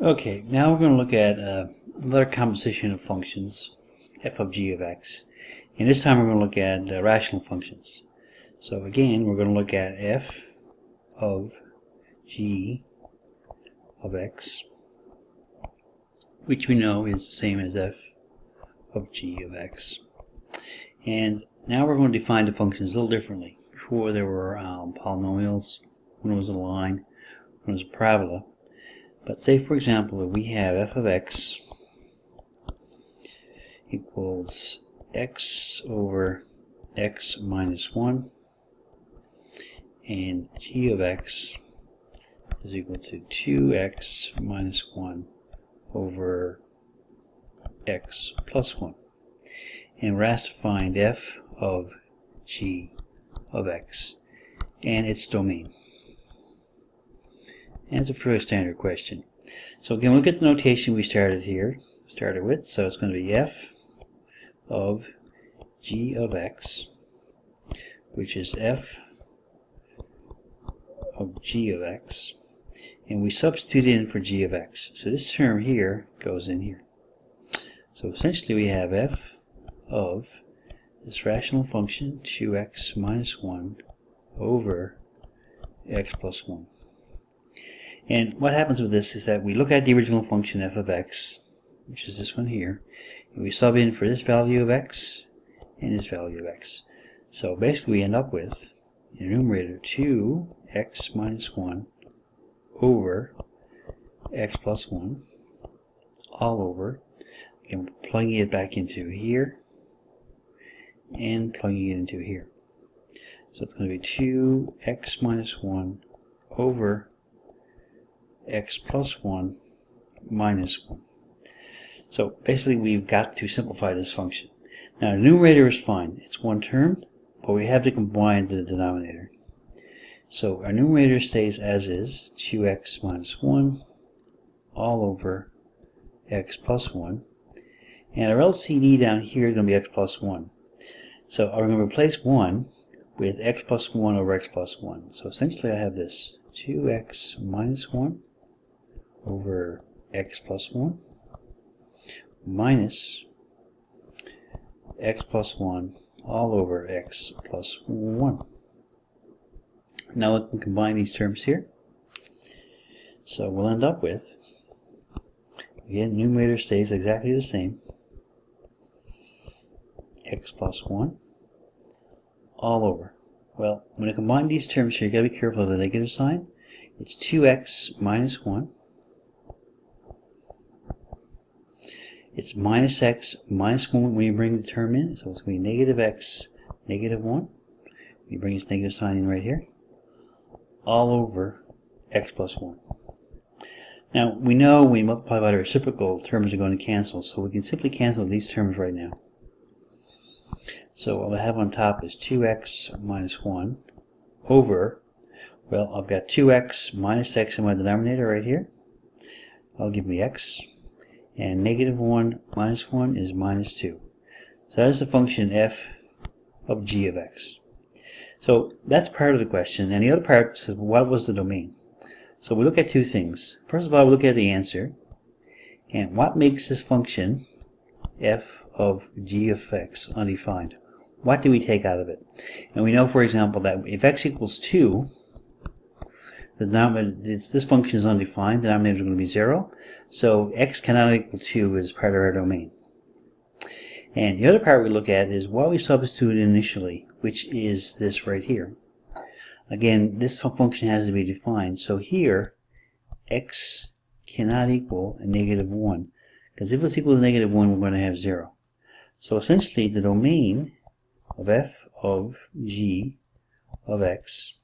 Okay, now we're going to look at another composition of functions, f of g of x. And this time we're going to look at rational functions. So again, we're going to look at f of g of x, which we know is the same as f of g of x. And now we're going to define the functions a little differently. Before there were polynomials, one was a line, one was a parabola. But say, for example, that we have f of x equals x over x minus 1, and g of x is equal to 2x minus 1 over x plus 1. And we're asked to find f of g of x and its domain. And it's a fairly standard question. So again, look at the notation we started with. So it's going to be f of g of x, which is f of g of x, and we substitute in for g of x. So this term here goes in here. So essentially we have f of this rational function 2x minus 1 over x plus 1. And what happens with this is that we look at the original function f of x, which is this one here, and we sub in for this value of x and this value of x. So basically we end up with, in the numerator, 2x minus 1 over x plus 1 all over, and we're plugging it back into here and plugging it into here. So it's going to be 2x minus 1 over x plus 1 minus 1. So basically we've got to simplify this function. Now the numerator is fine, it's one term, but we have to combine to the denominator. So our numerator stays as is, 2x minus 1 all over x plus 1. And our LCD down here is going to be x plus 1. So I'm going to replace 1 with x plus 1 over x plus 1. So essentially I have this 2x minus 1 over x plus 1 minus x plus 1 all over x plus 1. Now we can combine these terms here. So we'll end up with, again, numerator stays exactly the same, x plus 1 all over. Well, when I combine these terms here, you gotta be careful of the negative sign. It's 2x minus 1. It's minus x minus 1 when you bring the term in, so it's going to be negative x, negative 1. You bring this negative sign in right here, all over x plus 1. Now, we know when we multiply by the reciprocal, terms are going to cancel, so we can simply cancel these terms right now. So what I have on top is 2x minus 1 over, well, I've got 2x minus x in my denominator right here. That'll give me x. And negative 1 minus 1 is minus 2. So that is the function f of g of x. So that's part of the question. And the other part says, what was the domain? So we look at two things. First of all, we look at the answer. And what makes this function f of g of x undefined? What do we take out of it? And we know, for example, that if x equals 2, this function is undefined. The denominator is going to be 0. So x cannot equal 2 is part of our domain. And the other part we look at is what we substituted initially, which is this right here. Again, this function has to be defined. So here, x cannot equal a negative 1. Because if it's equal to negative 1, we're going to have 0. So essentially, the domain of f of g of x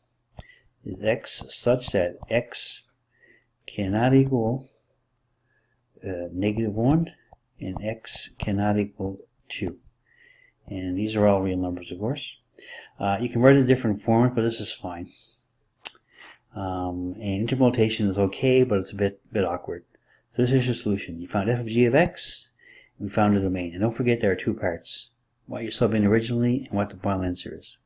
is x such that x cannot equal negative 1 and x cannot equal 2. And these are all real numbers, of course. You can write it in different forms, but this is fine. And interpolation is okay, but it's a bit awkward. So this is your solution. You found f of g of x, and we found the domain. And don't forget there are two parts. What you sub in originally and what the final answer is.